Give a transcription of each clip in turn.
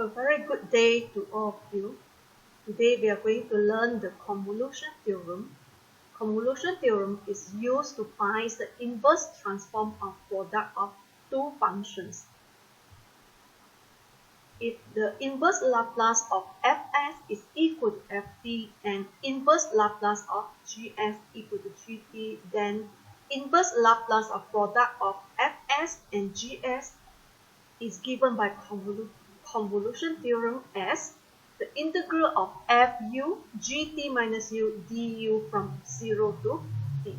A very good day to all of you. Today we are going to learn the convolution theorem. Convolution theorem is used to find the inverse transform of product of two functions. If the inverse Laplace of fs is equal to ft and inverse Laplace of gs equal to gt, then inverse Laplace of product of fs and gs is given by convolution theorem as the integral of fu gt minus u du from 0 to t.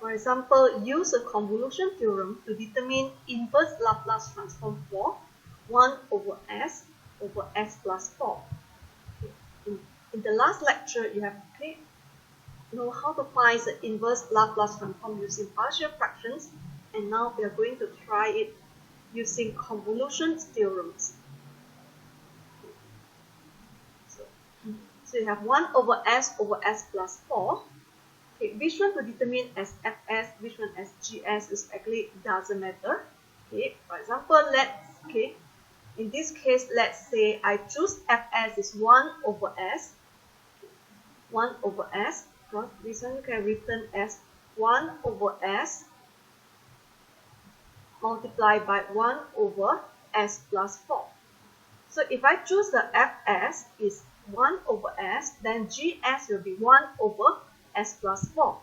For example, use a convolution theorem to determine inverse Laplace transform for 1 over s plus 4. In the last lecture, you have know how to find the inverse Laplace transform using partial fractions, and now we are going to try it using convolution theorems. So you have 1 over s plus 4. Okay, which one to determine as fs, which one as gs is actually doesn't matter. Okay, for example, in this case, let's say I choose fs is 1 over s. 1 over s, because this one can be written as 1 over s multiplied by 1 over s plus 4. So if I choose the fs is 1 over s, then gs will be 1 over s plus 4.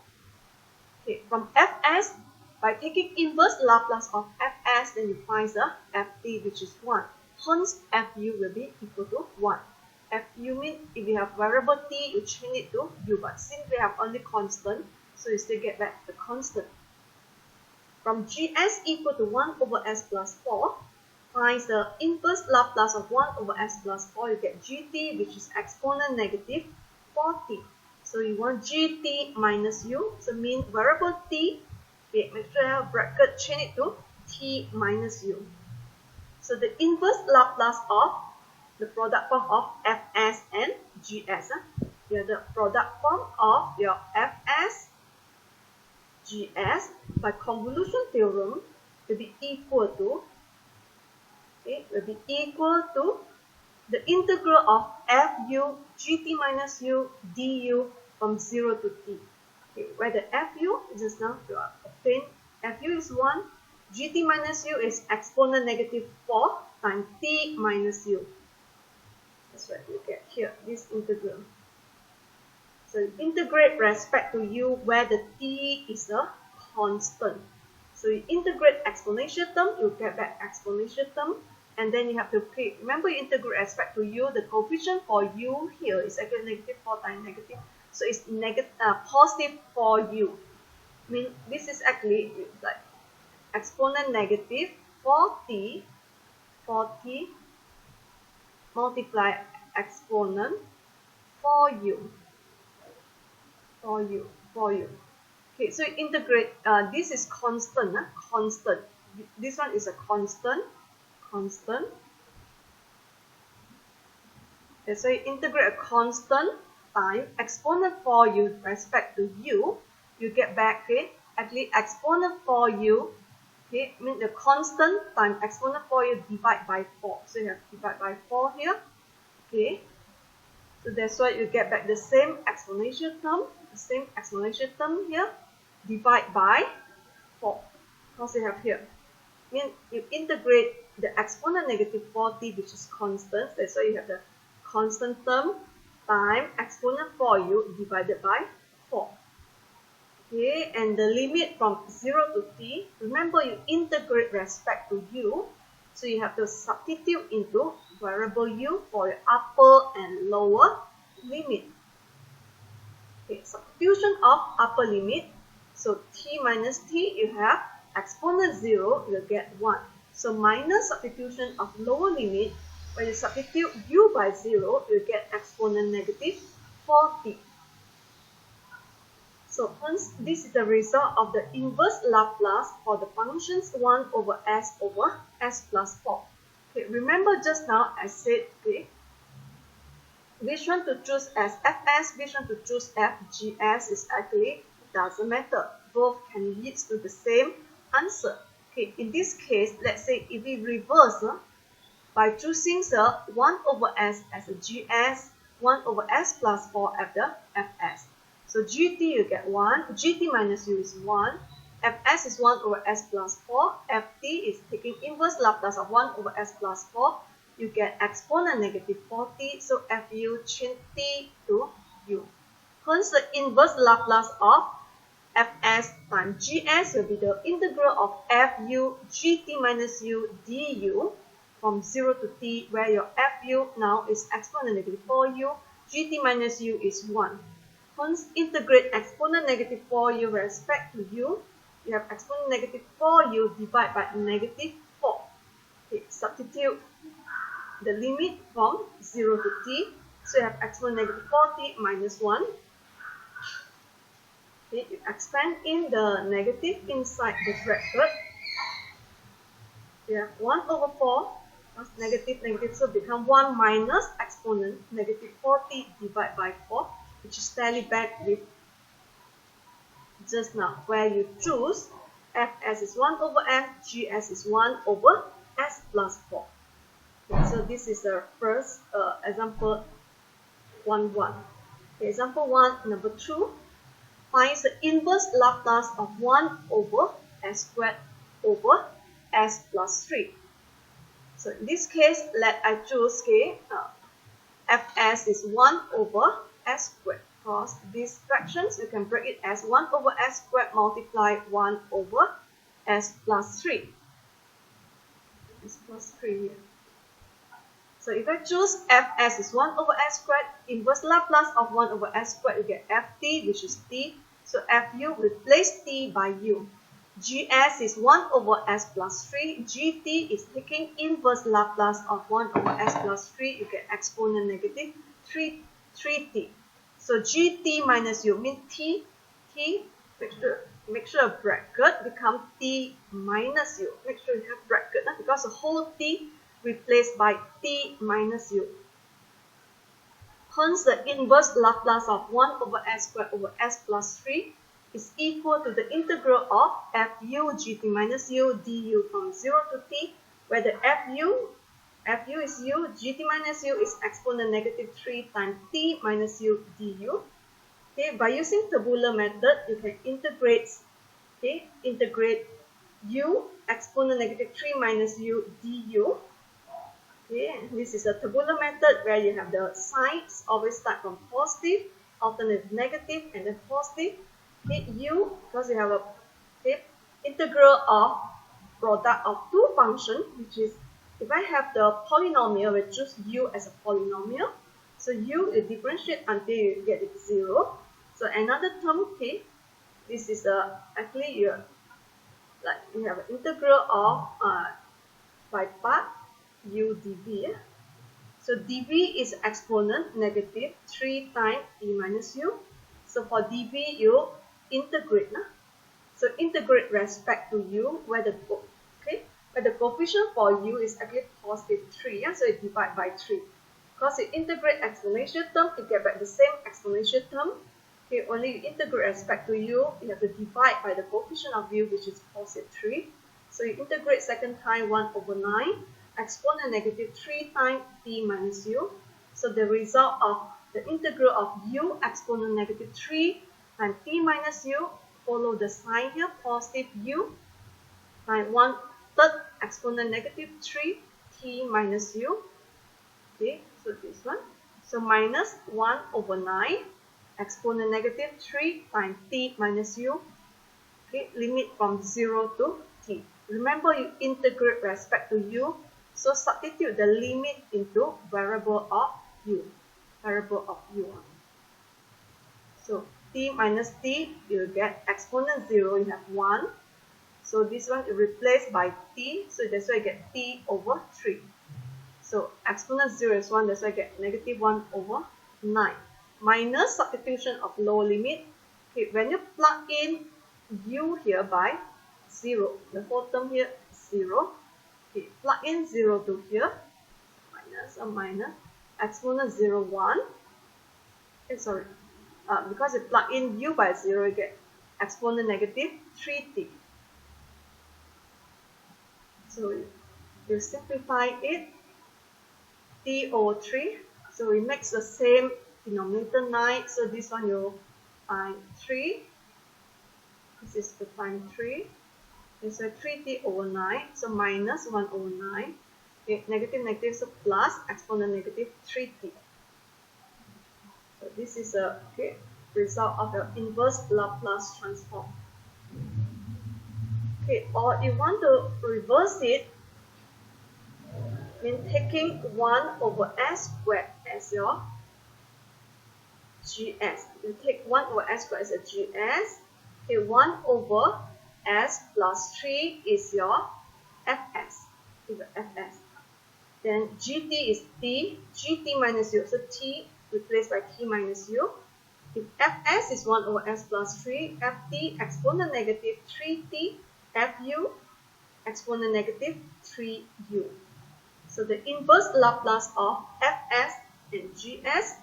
Okay, from fs, by taking inverse Laplace of fs, then you find the ft, which is 1. Hence, fu will be equal to 1. Fu means if you have variable t, you change it to u, but since we have only constant, so you still get back the constant. From gs equal to 1 over s plus 4, find the inverse Laplace of 1 over s plus 4, you get gt, which is exponent negative 4t. So you want gt minus u, so mean variable t, okay, make sure you have bracket, change it to t minus u. So the inverse Laplace of the product form of fs and gs, the product form of your fs gs by convolution theorem will be equal to the integral of fu gt minus u du from 0 to t. Okay, where the fu just now you are obtained, fu is 1, gt minus u is exponent negative 4 times t minus u. That's what you get here, this integral. So you integrate respect to u where the t is a constant. So you integrate exponential term, you get back exponential term, and then you have to remember you integrate respect to u, the coefficient for u here is actually negative 4 times negative. So it's positive 4u. I mean, this is actually like exponent negative 4t multiply exponent 4u. Okay, so you integrate, this is constant. This one is a constant. Okay, so you integrate a constant time exponent 4u respect to u, you get back, actually exponent 4u, mean the constant times exponent 4u divide by 4. So you have to divide by 4 here. Okay, so that's why you get back the same exponential term here, divide by 4. Because you have here, mean you integrate the exponent negative 4t, which is constant. That's why you have the constant term times exponent 4u divided by 4. Okay, and the limit from 0 to t, remember you integrate respect to u, so you have to substitute into variable u for your upper and lower limit. Okay, substitution of upper limit, so t minus t, you have exponent 0, you'll get 1. So minus substitution of lower limit, when you substitute u by 0, you get exponent negative 4t. So hence, this is the result of the inverse Laplace for the functions 1 over s plus 4. Okay, remember just now I said, which one to choose as fs, which one to choose fgs is actually doesn't matter. Both can lead to the same answer. Okay, in this case, let's say if we reverse by choosing the 1 over s as a gs, 1 over s plus 4 as the fs. So gt you get 1, gt minus u is 1, fs is 1 over s plus 4, ft is taking inverse Laplace of 1 over s plus 4, you get exponent negative 40, so fu change t to u. Hence the inverse Laplace of fs times gs will be the integral of fu gt minus u du from 0 to t, where your fu now is exponent negative 4u, gt minus u is 1. Hence, integrate exponent negative 4u with respect to u. You have exponent negative 4u divided by negative 4. Okay, substitute the limit from 0 to t. So you have exponent negative 4t minus 1. Okay, you expand in the negative inside the bracket. You have 1 over 4 plus negative negative, so become 1 minus exponent negative 40 divided by 4, which is tally back with just now, where you choose fs is 1 over s, gs is 1 over s plus 4. Okay, so this is the first example 1. Okay, example 1, number 2. Finds the inverse Laplace of 1 over s squared over s plus 3. So in this case, let I choose fs is 1 over s squared. Because these fractions, you can break it as 1 over s squared multiply 1 over s plus 3. S plus 3 here. So if I choose fs is 1 over s squared, inverse Laplace of 1 over s squared, you get ft, which is t. So fu, replace t by u. gs is 1 over s plus 3. gt is taking inverse Laplace of 1 over s plus 3. You get exponent negative 3t. So gt minus u means t. Make sure a bracket become t minus u. Make sure you have bracket because the whole t replaced by t minus u. Hence, the inverse Laplace of 1 over s squared over s plus 3 is equal to the integral of fu gt minus u du from 0 to t, where the fu is u, gt minus u is exponent negative 3 times t minus u du. Okay, by using tabular method, you can integrate u exponent negative 3 minus u du. Okay, this is a tabular method where you have the signs always start from positive, alternate negative, and then positive. Okay, u, because you have a integral of product of two functions, which is if I have the polynomial, we choose u as a polynomial. So u you differentiate until you get it 0. So another term, okay, this is actually you have an integral of by part u dv. So dv is exponent negative 3 times e minus u. So for dv you integrate. So integrate respect to u where the coefficient for u is actually positive 3. So you divide by 3. Because you integrate exponential term, you get back the same exponential term. Okay, only you integrate respect to u, you have to divide by the coefficient of u, which is positive 3. So you integrate second time 1 over 9, exponent negative 3 times t minus u. So the result of the integral of u exponent negative 3 times t minus u, follow the sign here, positive u times 1/3 exponent negative 3 t minus u. Okay, so this one. So minus 1 over 9 exponent negative 3 times t minus u. Okay, limit from 0 to t. Remember, you integrate respect to u. So substitute the limit into variable of u. So t minus t, you get exponent 0, you have 1. So this one you replace by t, so that's why you get t over 3. So exponent 0 is 1, that's why I get negative 1 over 9. Minus substitution of lower limit. Okay, when you plug in u here by 0, the whole term here is 0. Okay, plug in 0 to here, minus, exponent 0, 1. Because you plug in u by 0, you get exponent negative 3t. So you simplify it, t over 3. So it makes the same denominator 9. So this one you find 3. This is to find 3. Okay, so 3t over 9. So minus 1 over 9. Okay, negative, negative, so plus exponent negative 3t. So this is a result of the inverse Laplace transform. Okay, or you want to reverse it, mean taking 1 over s squared as your gs. You take 1 over s squared as a gs. Okay, 1 over s plus 3 is your fs. Is the fs. Then gt is t, gt minus u. So t replaced by t minus u. If fs is 1 over s plus 3, ft exponent negative 3t, fu exponent negative 3u. So the inverse Laplace of fs and gs,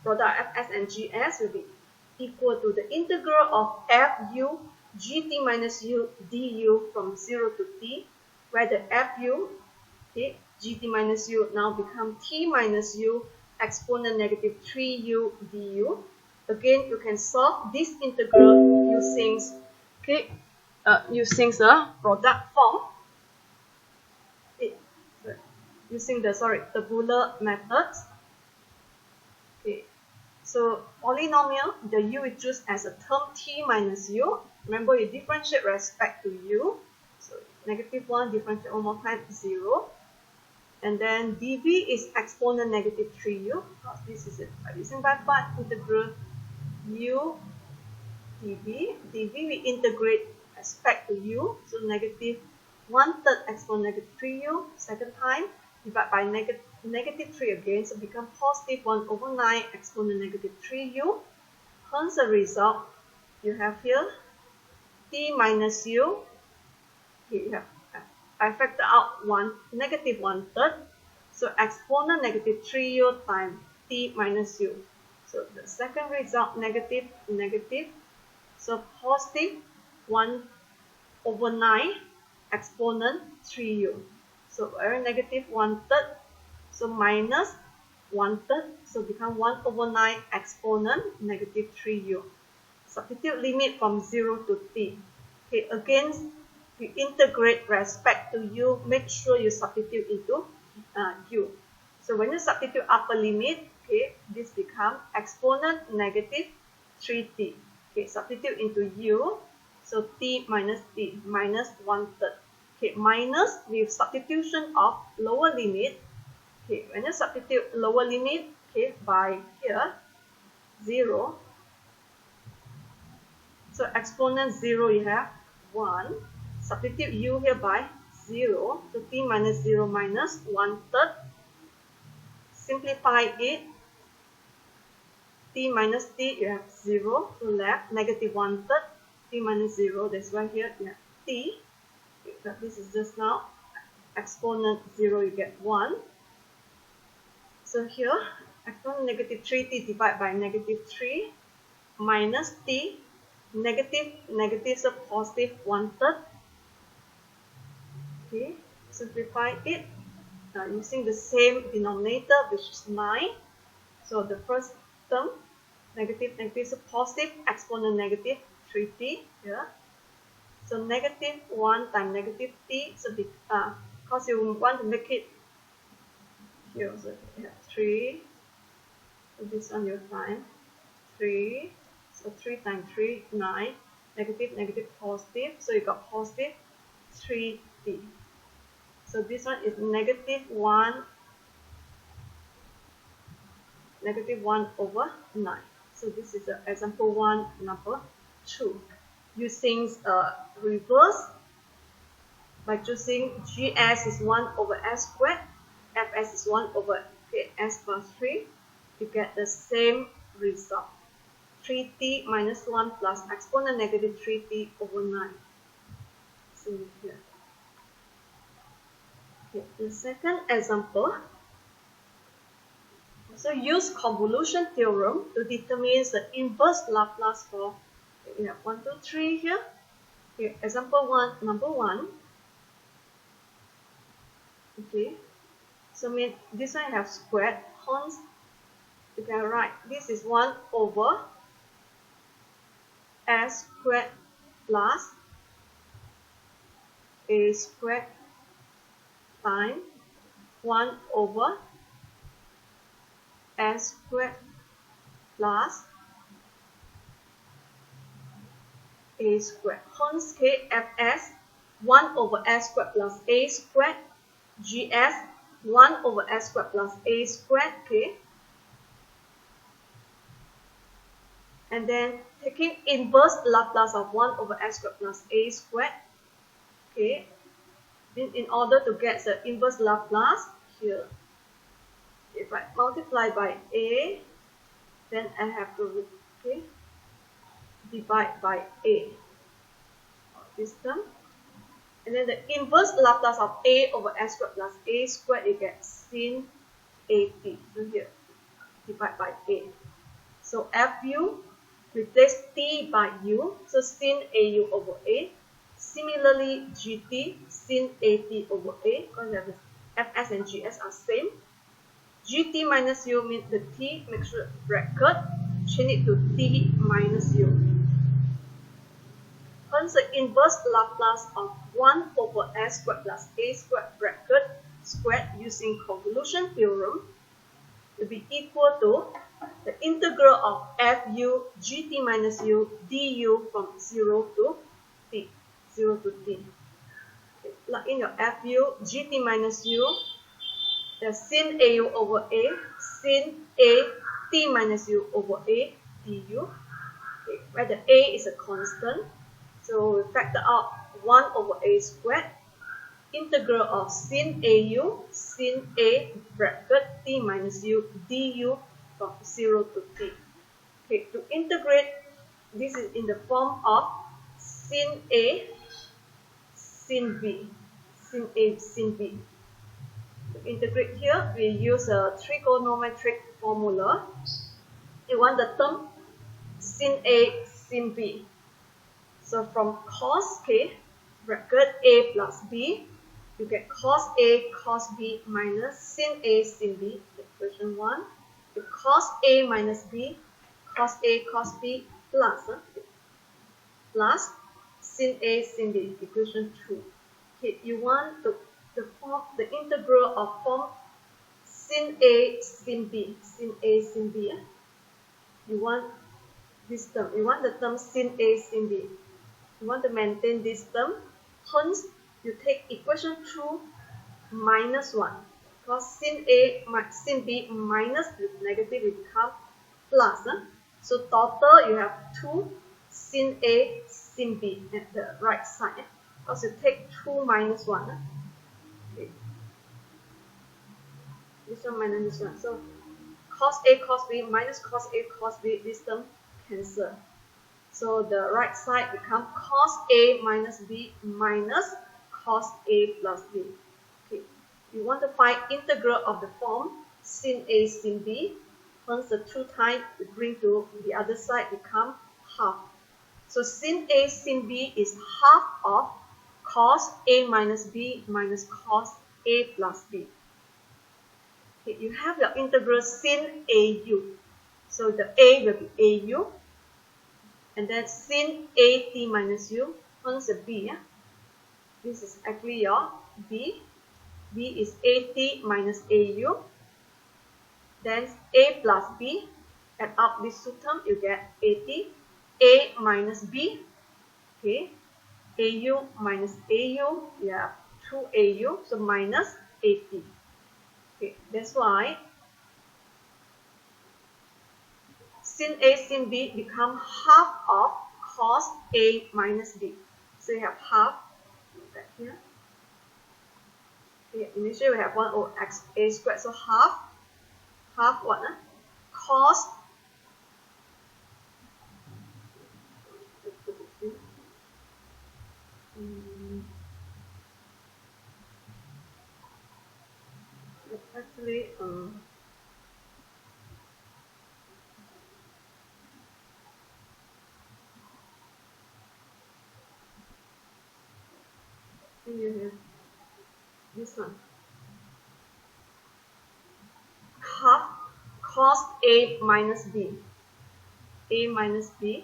product fs and gs will be equal to the integral of fu gt minus u du from 0 to t, where the fu, gt minus u now become t minus u exponent negative 3u du. Again, you can solve this integral using using the product form. Using the tabular methods. Okay, so polynomial, the u is choose as a term t minus u. Remember, you differentiate respect to u. So negative 1 differentiate one more time 0. And then dv is exponent negative 3u. This is it. By using by part integral u dv. dv we integrate respect to u. So negative 1/3 exponent negative 3u. Second time divide by negative 3 again, so become positive 1 over 9 exponent negative 3u. Hence the result you have here t minus u. Here you have, I factor out negative 1/3. So exponent negative 3u times t minus u. So the second result negative, negative. So positive 1 over 9 exponent 3u. So negative 1/3. So minus 1/3. So become 1 over 9 exponent negative 3u. Substitute limit from 0 to t. Okay, again, you integrate respect to u. Make sure you substitute into u. So when you substitute upper limit, okay, this become exponent negative 3t. Okay, substitute into u. So t minus 1/3. Okay, minus with substitution of lower limit. Okay, when you substitute lower limit, okay, by here 0. So exponent 0 you have 1. Substitute u here by 0. So t minus 0 minus 1/3. Simplify it. T minus t you have 0. So left negative 1/3. T minus 0. That's why here you have t. This is just now exponent 0, you get 1. So here exponent negative 3t divided by negative 3 minus t, negative, so positive 1/3. Okay, simplify it using the same denominator, which is 9. So the first term negative, so positive exponent negative 3t here. So negative 1 times negative t, so because you want to make it here, so you have 3. So this one you'll find 3. So 3 times 3, 9. Negative, negative, positive. So you got positive 3t. So this one is negative 1 over 9. So this is example 1, number 2. Using reverse by choosing gs is 1 over s squared, fs is 1 over s plus 3, you get the same result. 3t minus 1 plus exponent negative 3t over 9. So here. Okay, the second example. So use convolution theorem to determine the inverse Laplace for. We have 1, 2, 3 here. Okay, example 1, number 1. So mean this one have squared, hence you can write this is 1 over s squared plus a squared times 1 over s squared plus a squared. Hence kfs 1 over s squared plus a squared, gs 1 over s squared plus a squared, okay. And then taking inverse Laplace of 1 over s squared plus a squared, okay. In order to get the inverse Laplace here, if I multiply by a, then I have to divide by a, this term. And then the inverse Laplace of a over s squared plus a squared, you get sin at. So here, divide by a. So fu, replace t by u, so sin au over a. Similarly, gt, sin at over a, because fs and gs are same. Gt minus u means the t, make sure bracket, change it to t minus u. Hence, the inverse Laplace of 1 over s squared plus a squared bracket squared using convolution theorem will be equal to the integral of fu gt minus u du from 0 to t. 0 to t. Okay, plug in your fu gt minus u, the sin au over a, sin a t minus u over a du, okay, where the a is a constant. So we factor out 1 over a squared, integral of sin au, sin a bracket t minus u du from 0 to t. Okay, to integrate, this is in the form of sin a, sin b, sin a, sin b. To integrate here, we use a trigonometric formula. You want the term sin a, sin b. So from cos k bracket a plus b, you get cos a cos b minus sin a sin b, equation 1. The cos a minus b, cos a cos b plus sin a sin b, equation 2. Okay, you want the integral of form sin a sin b, sin a sin b. You want this term, you want the term sin a sin b. You want to maintain this term, hence you take equation 2 minus 1, because sin a sin b minus the negative will become plus. So total you have 2 sin a sin b at the right side, because you take 2 minus 1. Okay. This one minus this one, so cos a cos b minus cos a cos b, this term cancel. So the right side becomes cos a minus b minus cos a plus b. Okay. You want to find integral of the form sin a sin b. Once the 2 times we bring to the other side become half. So sin a sin b is half of cos a minus b minus cos a plus b. Okay. You have your integral sin au. So the a will be au. And then sin at minus u, hence the b. This is actually your b. b is at minus au. Then a plus b. Add up these two terms, you get at. a minus b. Okay. au minus au, you have 2au, so minus 80. Okay, that's why sin a sin b become half of cos a minus b. So you have half back here. Okay, initially we have 1 over x a squared, so half what? Cos actually you have this one. half cos A minus B. A minus B.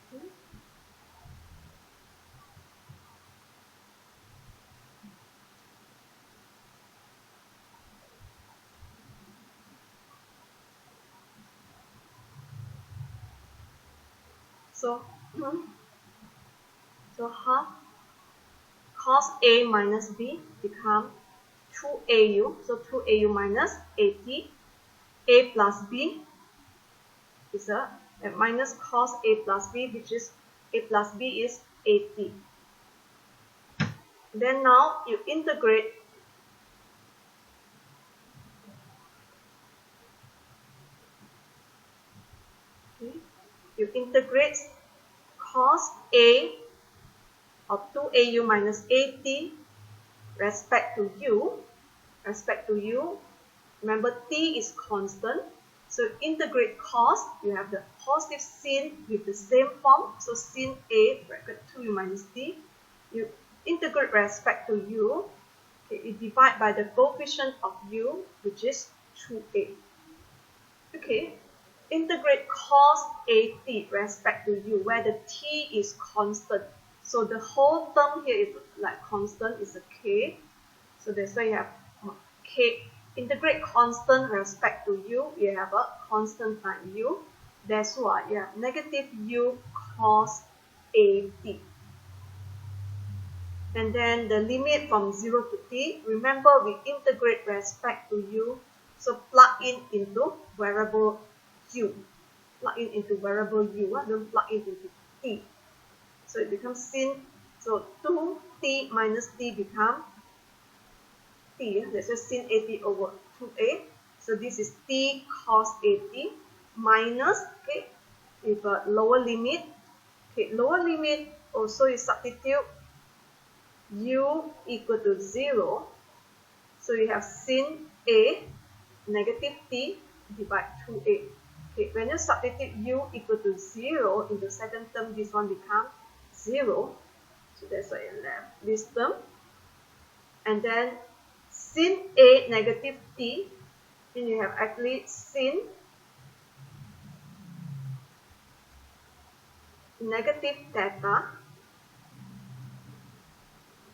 Okay. So half cos A minus B become 2AU. So 2AU minus AT. A plus B is a minus cos A plus B, which is A plus B is AT. Then now you integrate you integrate cos A of 2AU minus AT respect to U. Remember T is constant. So integrate cos, you have the positive sin with the same form. So sin A bracket 2U minus T. You integrate respect to U. Okay, you divide by the coefficient of U, which is 2A. Okay, integrate cos AT respect to U, where the T is constant. So the whole term here is like constant, is a K. So that's why you have K. Integrate constant respect to U, you have a constant times U. That's why you have negative U cos AT. And then the limit from 0 to T, remember we integrate respect to U. So plug in into variable U. Plug in into variable U, don't plug in into T. So it becomes sin, so 2T minus T become T, that's just sin AT over 2A. So this is T cos AT minus, okay, with a lower limit. Okay, lower limit also you substitute U equal to 0. So you have sin A negative T divide 2A. Okay, when you substitute U equal to 0 in the second term, this one becomes 0. So that's why you left this term. And then sin A negative T, then you have actually sin negative theta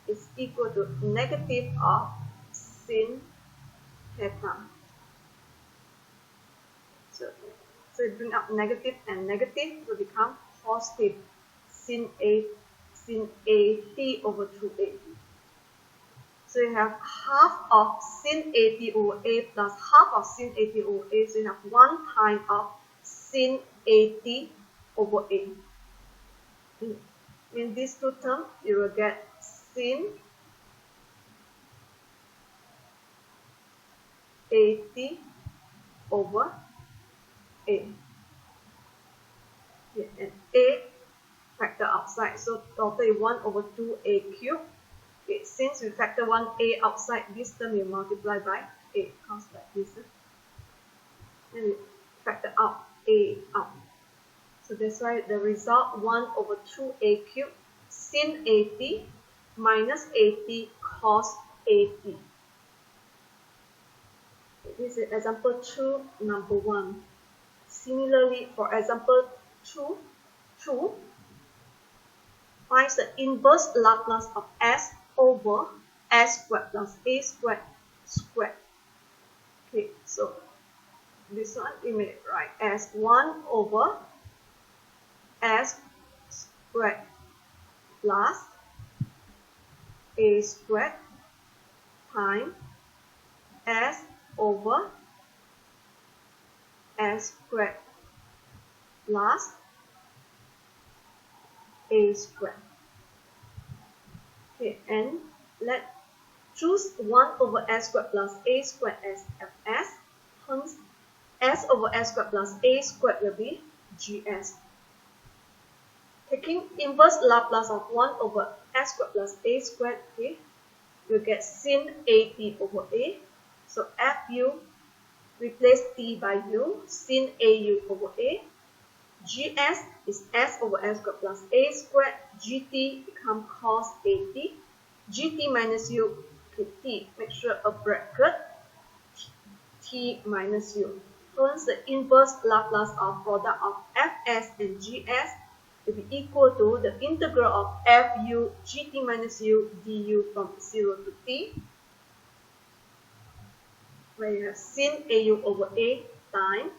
is equal to negative of sin theta. So you bring up negative and negative to become positive sin AT over 2A. So you have half of sin AT over A plus half of sin AT over A. So you have 1 time of sin AT over A. In these two terms, you will get sin AT over A. Yeah, and A factor outside, so total is 1 over 2A cubed. Okay, since we factor 1A outside, this term you multiply by A, it comes like this. Then we factor out A out. So that's why the result 1 over 2A cubed sin AT minus AT cos AT. Okay, this is example 2, number 1. Similarly, for example 2, find the inverse Laplace of S over S squared plus A squared squared. Okay, so this one we may write as 1 over S squared plus A squared times S over S squared plus A squared. Okay, and let's choose 1 over S squared plus A squared as Fs. Hence, S over S squared plus A squared will be Gs. Taking inverse Laplace of 1 over S squared plus A squared, okay, you'll get sin AT over A. So Fu, replace T by U, sin AU over A. Gs is S over S squared plus A squared. Gt become cos AT. Gt minus U t, make sure a bracket t minus u. Hence, the inverse Laplace of product of fs and gs will be equal to the integral of fu gt minus u du from 0 to t, where you have sin au over a times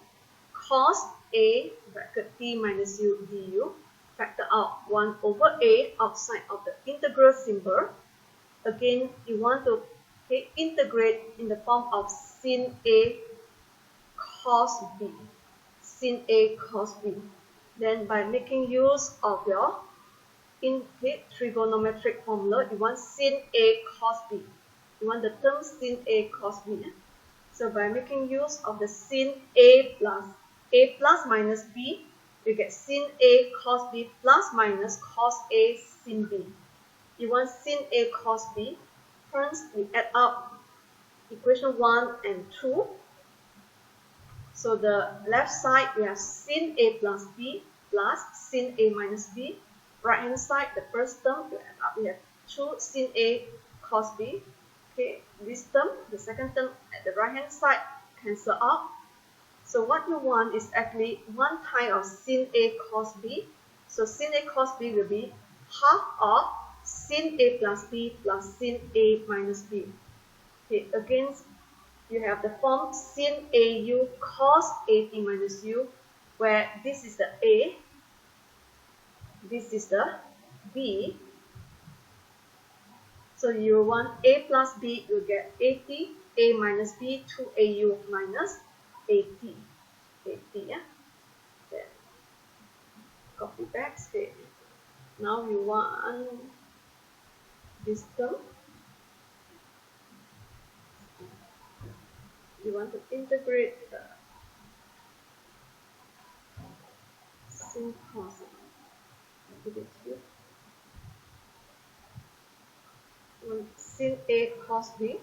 cos a bracket t minus u du, factor out 1 over a outside of the integral symbol. Again, you want to integrate in the form of sin a cos b, sin a cos b. Then by making use of your trigonometric formula, you want sin a cos b. You want the term sin a cos b. So by making use of the sin a plus minus b, you get sin a cos b plus minus cos a sin b. You want sin a cos b. Hence, we add up equation 1 and 2. So the left side, we have sin a plus b plus sin a minus b. Right hand side, the first term, we have 2 sin a cos b. Okay, this term, the second term at the right hand side, cancel out. So what you want is actually 1 time of sin a cos b. So sin a cos b will be half of sin a plus b plus sin a minus b. Okay, again, you have the form sin au cos at minus u, where this is the a, this is the b. So you want a plus b, you get at, a minus b, 2au minus at, yeah. Then copy back, okay. Now we want this term. You want to integrate the sin cos. Put it here. Sin a cos b.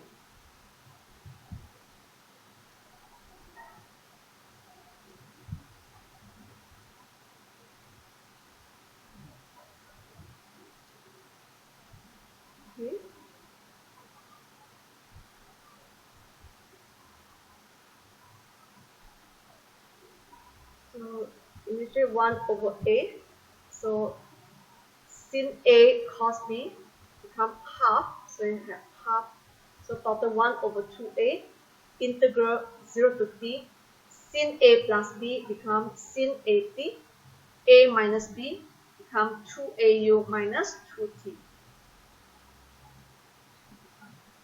Okay. So initially 1 over a. So sin a cos b become half. So you have half. So total 1 over 2a. Integral 0 to t. Sin a plus b become sin at. A minus b become 2au minus 2t.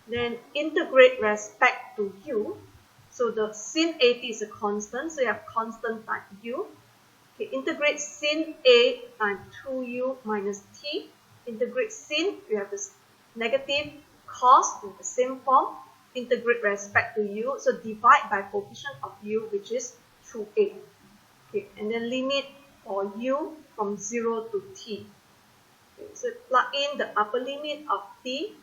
Then integrate respect to u. So the sin at is a constant, so you have constant type u. Okay, integrate sin a times 2u minus t. Integrate sin, you have this negative cos in the same form. Integrate respect to u, so divide by coefficient of u, which is 2a. Okay, and then limit for u from 0 to t. Okay, so plug in the upper limit of t.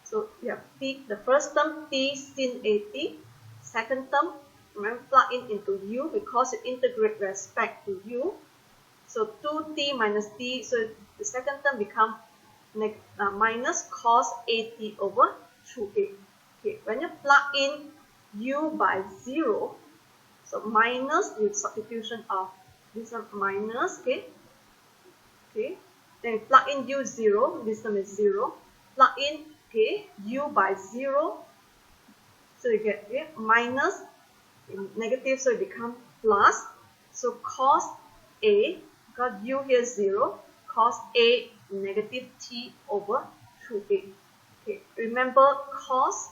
So we have t, the first term t sin at. Second term, remember, plug in into u because you integrate respect to u. So 2t minus t, so the second term become minus cos at over 2a. Okay, when you plug in u by 0, so minus with substitution of this one minus, okay. Okay, then you plug in u 0, this term is 0. Plug in, okay, u by 0. So you get minus, negative, so it becomes plus. So cos a, because u here is 0, cos a negative t over 2a. Okay, remember cos,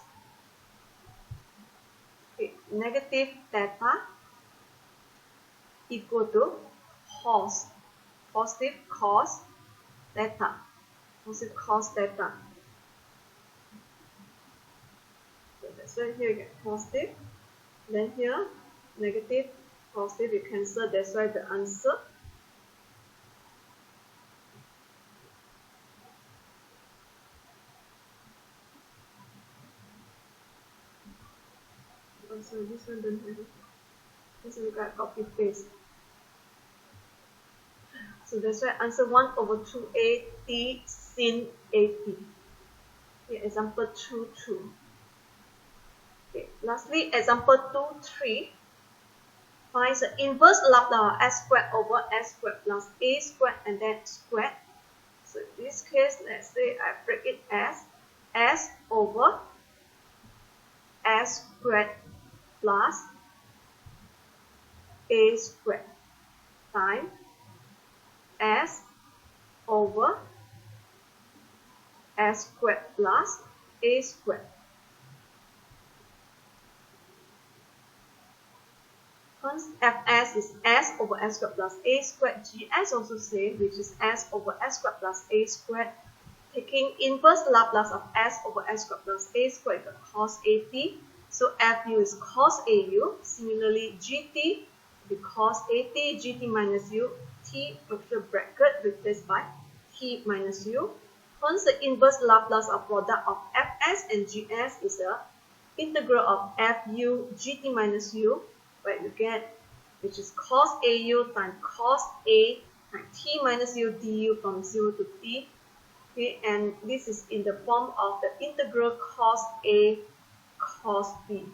okay, negative theta equal to cos, positive cos theta, positive cos theta. So here you get positive, then here negative, positive, you cancel, that's why the answer so this one don't have it. This one got copy paste. So that's why answer 1 over 2a t sin at. Okay, example 2, 2. Okay, lastly, example 2, 3. Find the inverse Laplace of s squared over s squared plus a squared and then squared. So in this case, let's say I break it as s over s squared plus a squared times s over s squared plus a squared. Hence, fs is s over s squared plus a squared. Gs also same, which is s over s squared plus a squared. Taking inverse Laplace of s over s squared plus a squared equals cos at. So fu is cos au. Similarly, gt will be cos at, gt minus u, t with bracket replaced by t minus u. Hence, the inverse Laplace of product of fs and gs is the integral of fu gt minus u, where you get, which is cos au times cos a times t minus u du from 0 to t. Okay, and this is in the form of the integral cos a cos b,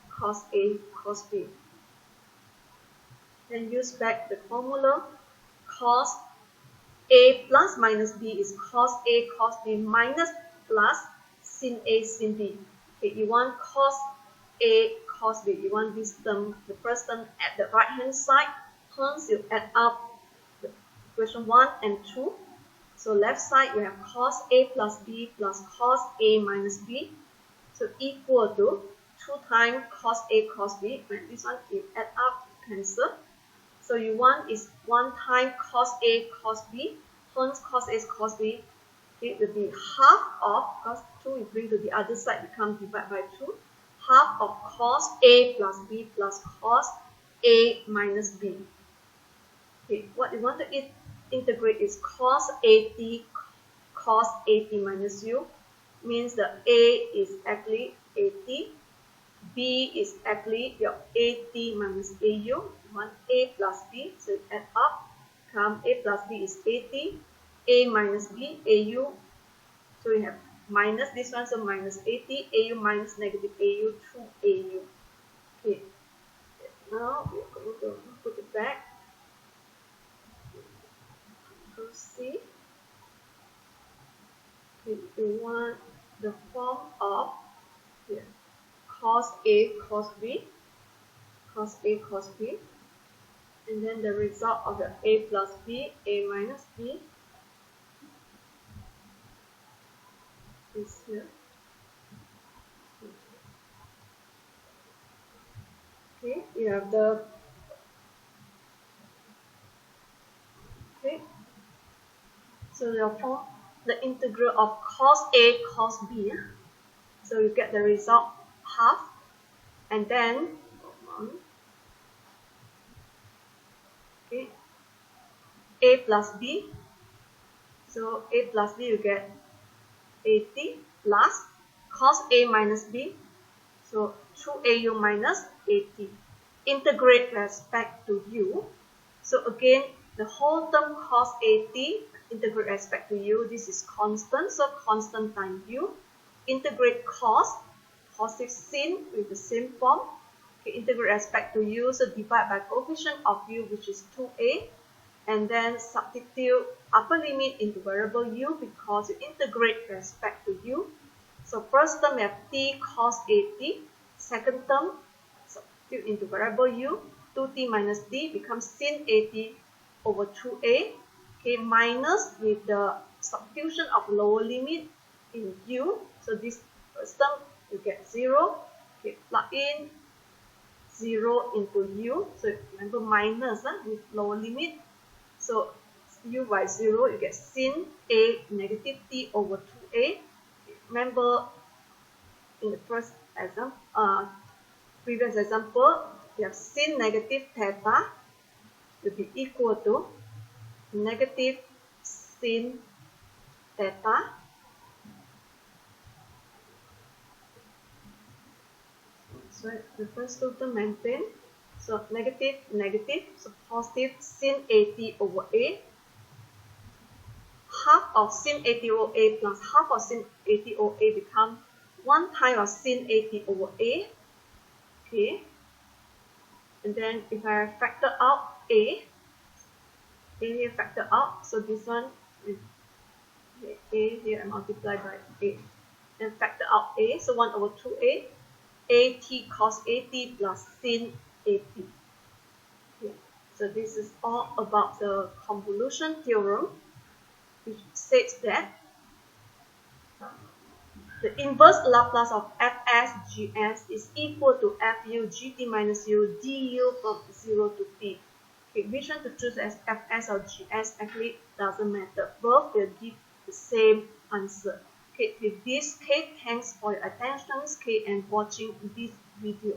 cos a cos b. Then use back the formula. Cos a plus minus b is cos a cos b minus plus sin a sin b. Okay, you want cos a cos b. You want this term, the first term at the right hand side. Hence you add up the equation 1 and 2. So left side you have cos a plus b plus cos a minus b. So equal to 2 times cos a cos b. When this one you add up, cancel. So you want is 1 time cos a cos b. Hence cos a cos b, it will be half of, because 2 you bring to the other side, become divided by 2. Half of cos a plus b plus cos a minus b. Okay, what you want to integrate is cos at minus u, means the a is actually at, b is actually your at minus au. You want a plus b, so you add up, come a plus b is at, a minus b, au. So you have minus this one, so minus at, au minus negative au, 2au. Okay, now we are going to put it back. See, we want the form of here, cos a cos b, cos a cos b, and then the result of the a plus b, a minus b is here. Okay, you have the so your form the integral of cos a cos b. So you get the result half, and then okay, a plus b. So a plus b you get 80 plus cos a minus b. So 2au minus 80. Integrate respect to u. So again, the whole term cos 80 integrate respect to u. This is constant, so constant times u. Integrate cos, positive sin with the same form. Okay, integrate respect to u, so divide by coefficient of u, which is 2a, and then substitute upper limit into variable u because you integrate respect to u. So first term we have t cos 80, second term substitute into variable u, 2t minus t becomes sin 80 over 2a, okay, minus with the substitution of lower limit in u. So this first term you get 0, okay, plug in 0 into u, so remember minus with lower limit, so u by 0 you get sin a negative t over 2a. Remember in the first example, previous example, you have sin negative theta will be equal to negative sin theta so the first two term maintain, so negative negative, so positive sin 80 over a, half of sin AT over A plus half of sin AT over A become 1 time of sin AT over A. Okay. And then if I factor out A here factor out, so this one is A here I multiply by A. Then factor out A, so 1 over 2A, AT cos AT plus sin AT. Okay. So this is all about the convolution theorem, which states that the inverse Laplace of Fs Gs is equal to Fu Gt minus U du from 0 to t. Okay, which one to choose as Fs or Gs actually doesn't matter. Both will give the same answer. Okay, with this, thanks for your attention, and watching this video.